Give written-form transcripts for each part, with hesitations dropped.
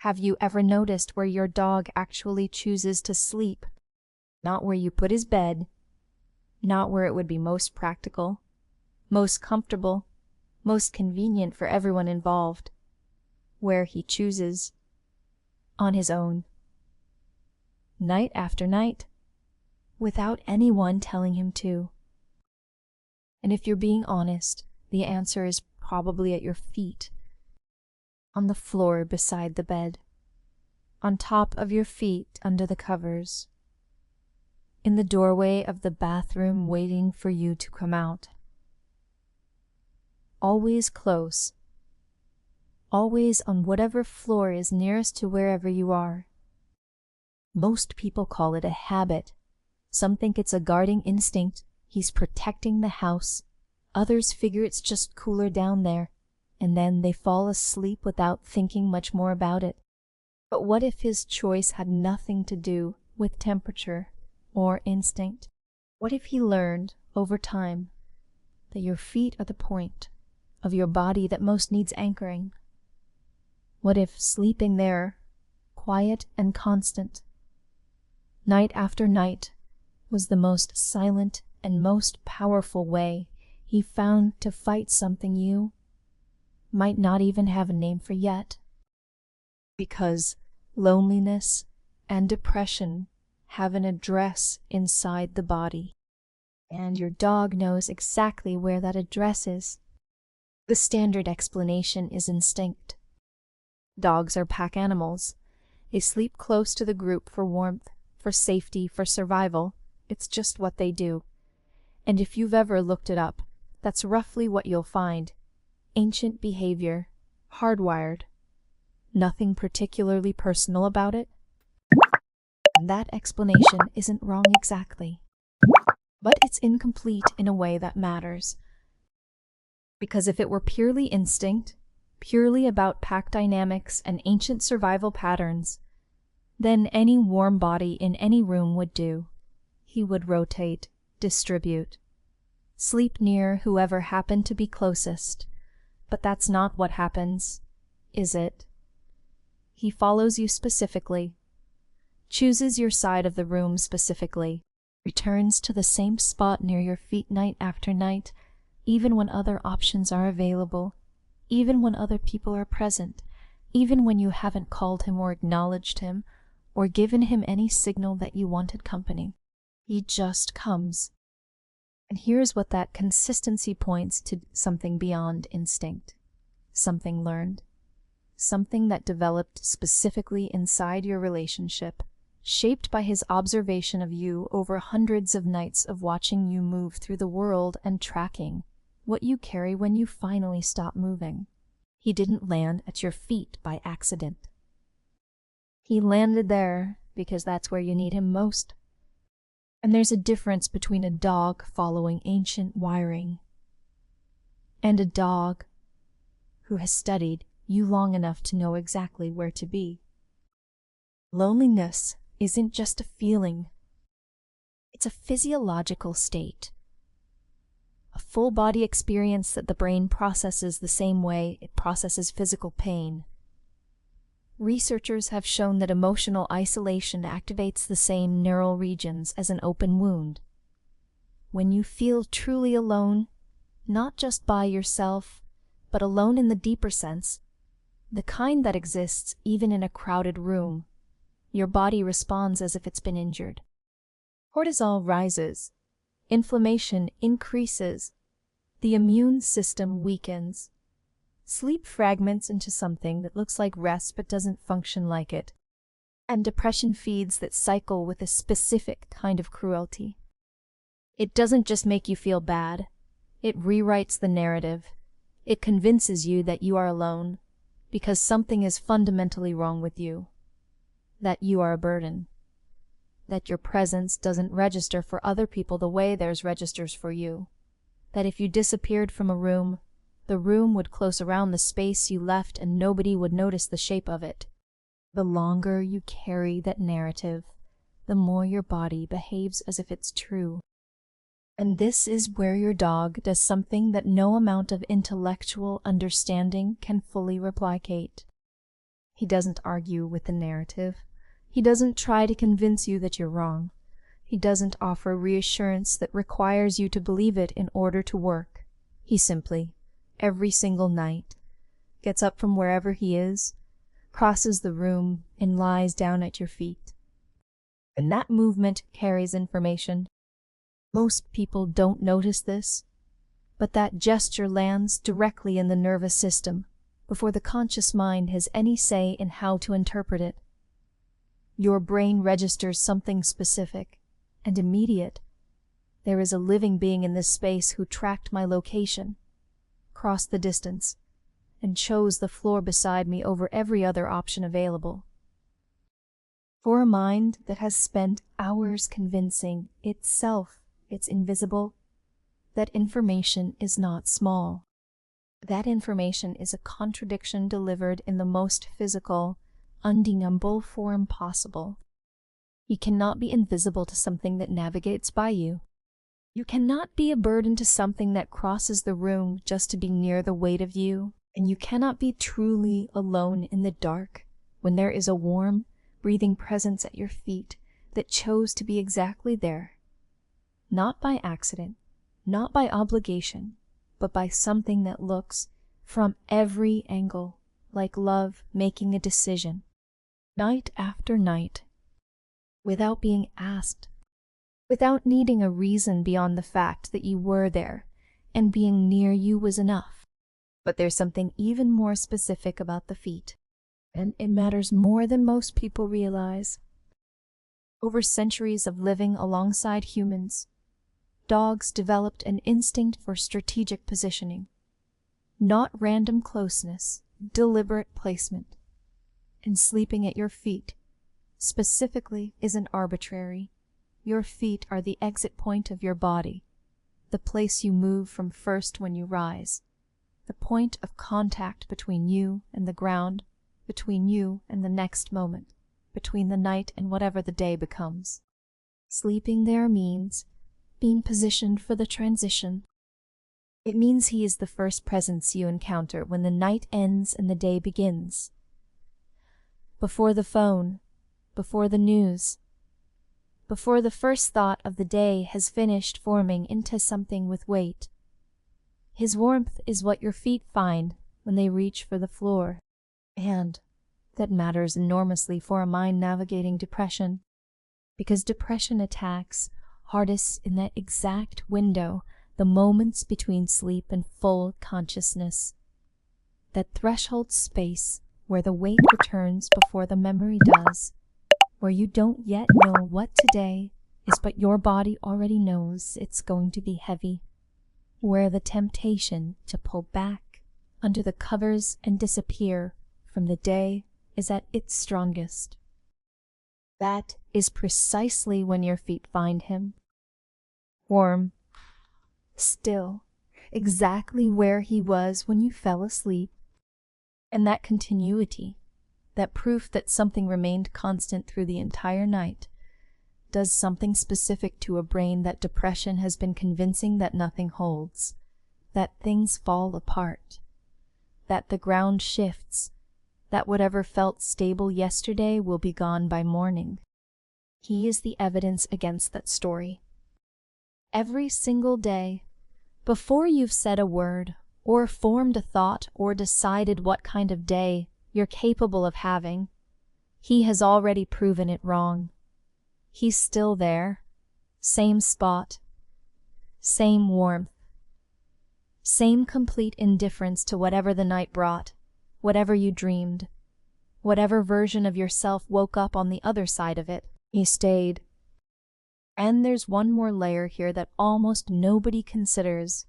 Have you ever noticed where your dog actually chooses to sleep? Not where you put his bed, not where it would be most practical, most comfortable, most convenient for everyone involved. Where he chooses, on his own. Night after night, without anyone telling him to. And if you're being honest, the answer is probably at your feet. On the floor beside the bed, on top of your feet under the covers, in the doorway of the bathroom waiting for you to come out. Always close, always on whatever floor is nearest to wherever you are. Most people call it a habit. Some think it's a guarding instinct, he's protecting the house. Others figure it's just cooler down there, and then they fall asleep without thinking much more about it. But what if his choice had nothing to do with temperature or instinct? What if he learned, over time, that your feet are the point of your body that most needs anchoring? What if sleeping there, quiet and constant, night after night, was the most silent and most powerful way he found to fight something you might not even have a name for yet? Because loneliness and depression have an address inside the body, and your dog knows exactly where that address is. The standard explanation is instinct. Dogs are pack animals. They sleep close to the group for warmth, for safety, for survival. It's just what they do. And if you've ever looked it up, that's roughly what you'll find. Ancient behavior, hardwired. Nothing particularly personal about it. And that explanation isn't wrong exactly. But it's incomplete in a way that matters. Because if it were purely instinct, purely about pack dynamics and ancient survival patterns, then any warm body in any room would do. He would rotate, distribute, sleep near whoever happened to be closest. But that's not what happens, is it? He follows you specifically, chooses your side of the room specifically, returns to the same spot near your feet night after night, even when other options are available, even when other people are present, even when you haven't called him or acknowledged him, or given him any signal that you wanted company. He just comes. And here's what that consistency points to: something beyond instinct, something learned, something that developed specifically inside your relationship, shaped by his observation of you over hundreds of nights of watching you move through the world and tracking what you carry when you finally stop moving. He didn't land at your feet by accident. He landed there because that's where you need him most. And there's a difference between a dog following ancient wiring and a dog who has studied you long enough to know exactly where to be. Loneliness isn't just a feeling. It's a physiological state. A full-body experience that the brain processes the same way it processes physical pain. Researchers have shown that emotional isolation activates the same neural regions as an open wound. When you feel truly alone, not just by yourself, but alone in the deeper sense, the kind that exists even in a crowded room, your body responds as if it's been injured. Cortisol rises, inflammation increases, the immune system weakens. Sleep fragments into something that looks like rest but doesn't function like it. And depression feeds that cycle with a specific kind of cruelty. It doesn't just make you feel bad. It rewrites the narrative. It convinces you that you are alone because something is fundamentally wrong with you. That you are a burden. That your presence doesn't register for other people the way theirs registers for you. That if you disappeared from a room, the room would close around the space you left and nobody would notice the shape of it. The longer you carry that narrative, the more your body behaves as if it's true. And this is where your dog does something that no amount of intellectual understanding can fully replicate. He doesn't argue with the narrative. He doesn't try to convince you that you're wrong. He doesn't offer reassurance that requires you to believe it in order to work. He simply, every single night, gets up from wherever he is, crosses the room, and lies down at your feet. And that movement carries information. Most people don't notice this, but that gesture lands directly in the nervous system before the conscious mind has any say in how to interpret it. Your brain registers something specific and immediate. There is a living being in this space who tracked my location, crossed the distance, and chose the floor beside me over every other option available. For a mind that has spent hours convincing itself it's invisible, that information is not small. That information is a contradiction delivered in the most physical, undeniable form possible. You cannot be invisible to something that navigates by you. You cannot be a burden to something that crosses the room just to be near the weight of you, and you cannot be truly alone in the dark when there is a warm, breathing presence at your feet that chose to be exactly there. Not by accident, not by obligation, but by something that looks, from every angle, like love making a decision, night after night, without being asked, without needing a reason beyond the fact that you were there, and being near you was enough. But there's something even more specific about the feet, and it matters more than most people realize. Over centuries of living alongside humans, dogs developed an instinct for strategic positioning, not random closeness, deliberate placement. And sleeping at your feet, specifically, isn't arbitrary. Your feet are the exit point of your body, the place you move from first when you rise, the point of contact between you and the ground, between you and the next moment, between the night and whatever the day becomes. Sleeping there means being positioned for the transition. It means he is the first presence you encounter when the night ends and the day begins. Before the phone, before the news, before the first thought of the day has finished forming into something with weight. His warmth is what your feet find when they reach for the floor, and that matters enormously for a mind navigating depression, because depression attacks hardest in that exact window, the moments between sleep and full consciousness, that threshold space where the weight returns before the memory does, where you don't yet know what today is, but your body already knows it's going to be heavy, where the temptation to pull back under the covers and disappear from the day is at its strongest. That is precisely when your feet find him. Warm, still, exactly where he was when you fell asleep. And that continuity, that proof that something remained constant through the entire night, does something specific to a brain that depression has been convincing that nothing holds, that things fall apart, that the ground shifts, that whatever felt stable yesterday will be gone by morning. He is the evidence against that story. Every single day, before you've said a word, or formed a thought, or decided what kind of day you're capable of having, he has already proven it wrong. He's still there, same spot, same warmth, same complete indifference to whatever the night brought, whatever you dreamed, whatever version of yourself woke up on the other side of it. He stayed. And there's one more layer here that almost nobody considers: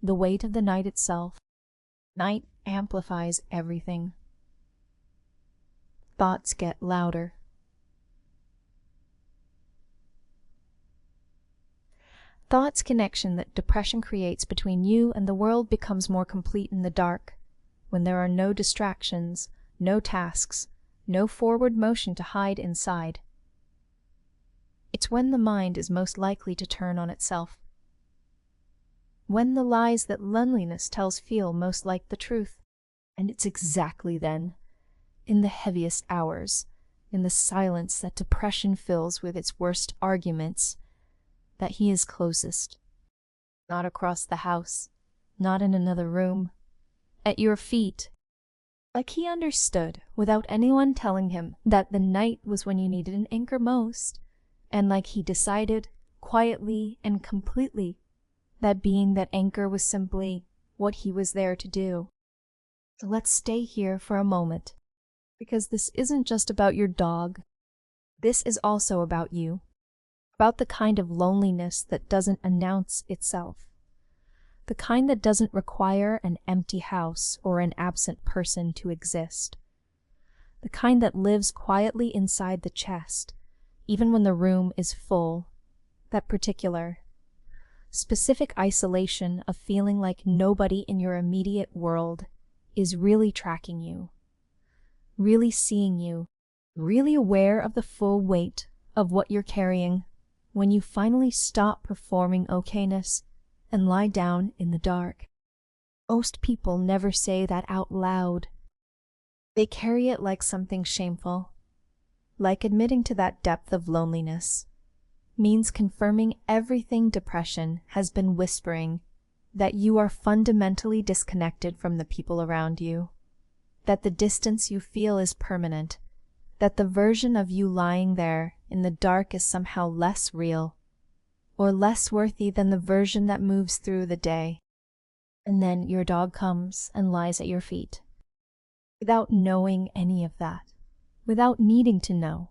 the weight of the night itself. Night amplifies everything. Thoughts get louder. Thoughts' connection that depression creates between you and the world becomes more complete in the dark, when there are no distractions, no tasks, no forward motion to hide inside. It's when the mind is most likely to turn on itself, when the lies that loneliness tells feel most like the truth. And it's exactly then, in the heaviest hours, in the silence that depression fills with its worst arguments, that he is closest. Not across the house, not in another room, at your feet. Like he understood, without anyone telling him, that the night was when you needed an anchor most, and like he decided, quietly and completely, that being that anchor was simply what he was there to do. So let's stay here for a moment, because this isn't just about your dog. This is also about you, about the kind of loneliness that doesn't announce itself, the kind that doesn't require an empty house or an absent person to exist, the kind that lives quietly inside the chest, even when the room is full, that particular, specific isolation of feeling like nobody in your immediate world is really tracking you, really seeing you, really aware of the full weight of what you're carrying when you finally stop performing okayness and lie down in the dark. Most people never say that out loud. They carry it like something shameful, like admitting to that depth of loneliness means confirming everything depression has been whispering, that you are fundamentally disconnected from the people around you, that the distance you feel is permanent, that the version of you lying there in the dark is somehow less real, or less worthy than the version that moves through the day. And then your dog comes and lies at your feet, without knowing any of that, without needing to know,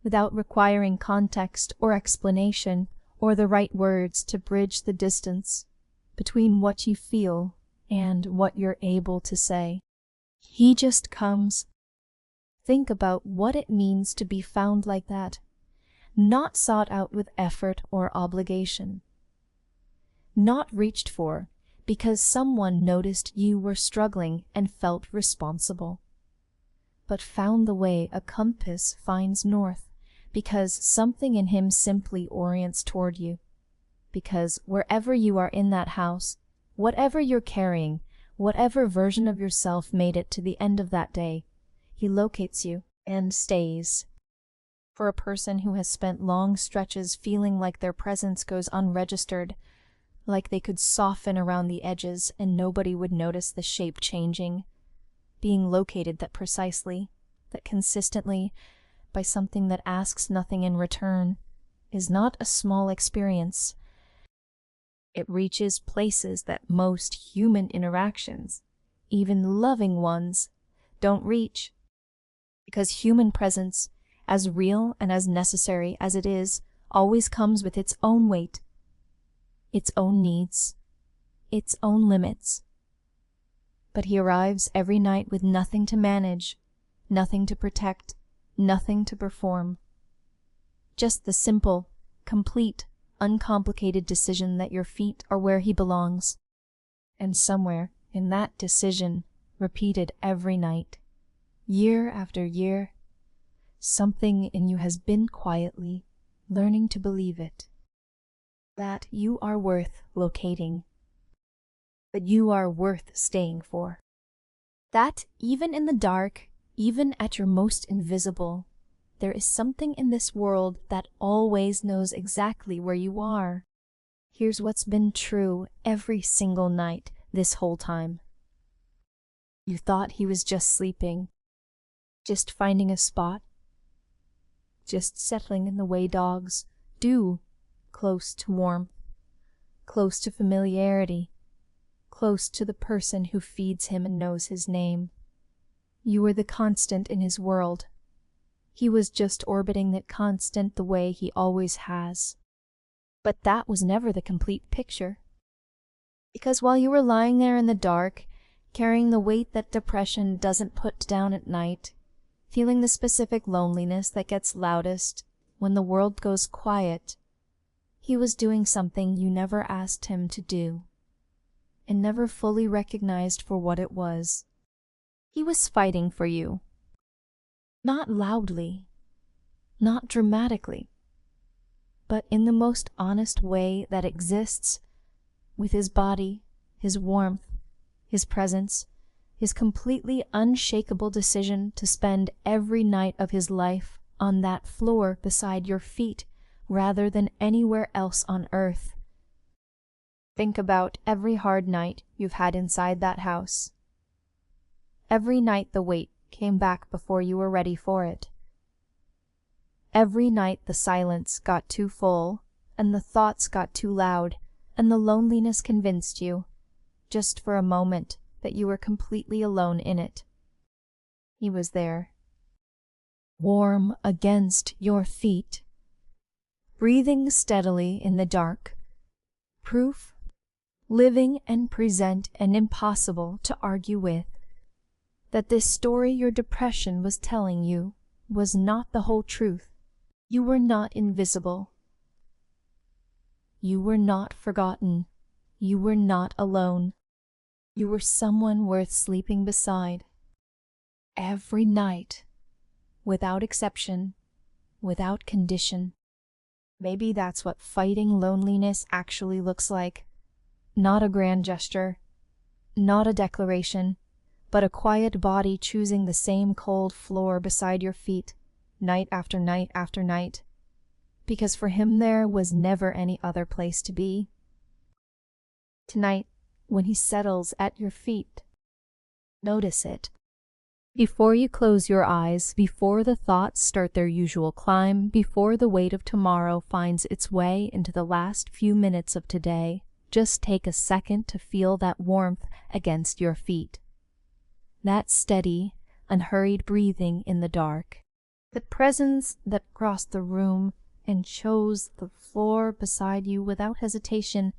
without requiring context or explanation or the right words to bridge the distance between what you feel and what you're able to say. He just comes. Think about what it means to be found like that, not sought out with effort or obligation, not reached for because someone noticed you were struggling and felt responsible, but found the way a compass finds north, because something in him simply orients toward you, because wherever you are in that house, whatever you're carrying, whatever version of yourself made it to the end of that day, he locates you and stays. For a person who has spent long stretches feeling like their presence goes unregistered, like they could soften around the edges and nobody would notice the shape changing, being located that precisely, that consistently, by something that asks nothing in return, is not a small experience. It reaches places that most human interactions, even loving ones, don't reach, because human presence, as real and as necessary as it is, always comes with its own weight, its own needs, its own limits. But he arrives every night with nothing to manage, nothing to protect, nothing to perform. Just the simple, complete, uncomplicated decision that your feet are where he belongs. And somewhere in that decision, repeated every night, year after year, something in you has been quietly learning to believe it, that you are worth locating, that you are worth staying for, that even in the dark, even at your most invisible, there is something in this world that always knows exactly where you are. Here's what's been true every single night this whole time. You thought he was just sleeping, just finding a spot, just settling in the way dogs do, close to warmth, close to familiarity, close to the person who feeds him and knows his name. You were the constant in his world. He was just orbiting that constant the way he always has. But that was never the complete picture. Because while you were lying there in the dark, carrying the weight that depression doesn't put down at night, feeling the specific loneliness that gets loudest when the world goes quiet, he was doing something you never asked him to do, and never fully recognized for what it was. He was fighting for you. Not loudly, not dramatically, but in the most honest way that exists, with his body, his warmth, his presence, his completely unshakable decision to spend every night of his life on that floor beside your feet rather than anywhere else on earth. Think about every hard night you've had inside that house. Every night the weight came back before you were ready for it. Every night the silence got too full, and the thoughts got too loud, and the loneliness convinced you, just for a moment, that you were completely alone in it. He was there, warm against your feet, breathing steadily in the dark, proof, living and present and impossible to argue with, that this story your depression was telling you was not the whole truth. You were not invisible. You were not forgotten. You were not alone. You were someone worth sleeping beside. Every night, without exception, without condition. Maybe that's what fighting loneliness actually looks like. Not a grand gesture, not a declaration, but a quiet body choosing the same cold floor beside your feet, night after night after night, because for him there was never any other place to be. Tonight, when he settles at your feet, notice it. Before you close your eyes, before the thoughts start their usual climb, before the weight of tomorrow finds its way into the last few minutes of today, just take a second to feel that warmth against your feet. That steady, unhurried breathing in the dark. The presence that crossed the room and chose the floor beside you without hesitation,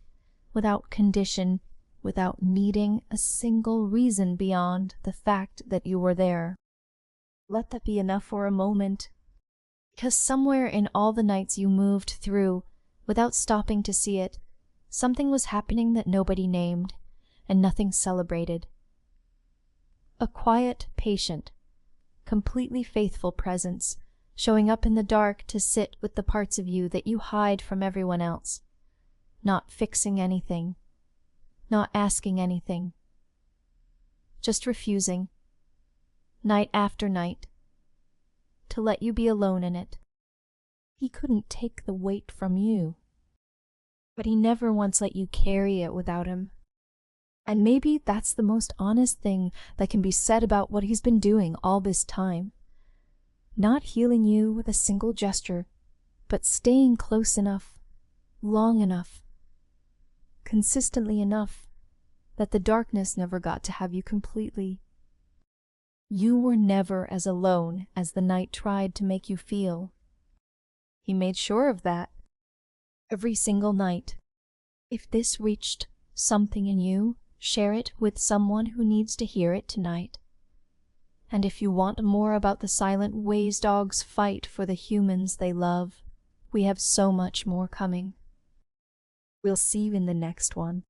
without condition, without needing a single reason beyond the fact that you were there. Let that be enough for a moment, because somewhere in all the nights you moved through, without stopping to see it, something was happening that nobody named, and nothing celebrated. A quiet, patient, completely faithful presence, showing up in the dark to sit with the parts of you that you hide from everyone else, not fixing anything, not asking anything, just refusing, night after night, to let you be alone in it. He couldn't take the weight from you, but he never once let you carry it without him. And maybe that's the most honest thing that can be said about what he's been doing all this time. Not healing you with a single gesture, but staying close enough, long enough, consistently enough, that the darkness never got to have you completely. You were never as alone as the night tried to make you feel. He made sure of that. Every single night. If this reached something in you, share it with someone who needs to hear it tonight. And if you want more about the silent ways dogs fight for the humans they love, we have so much more coming. We'll see you in the next one.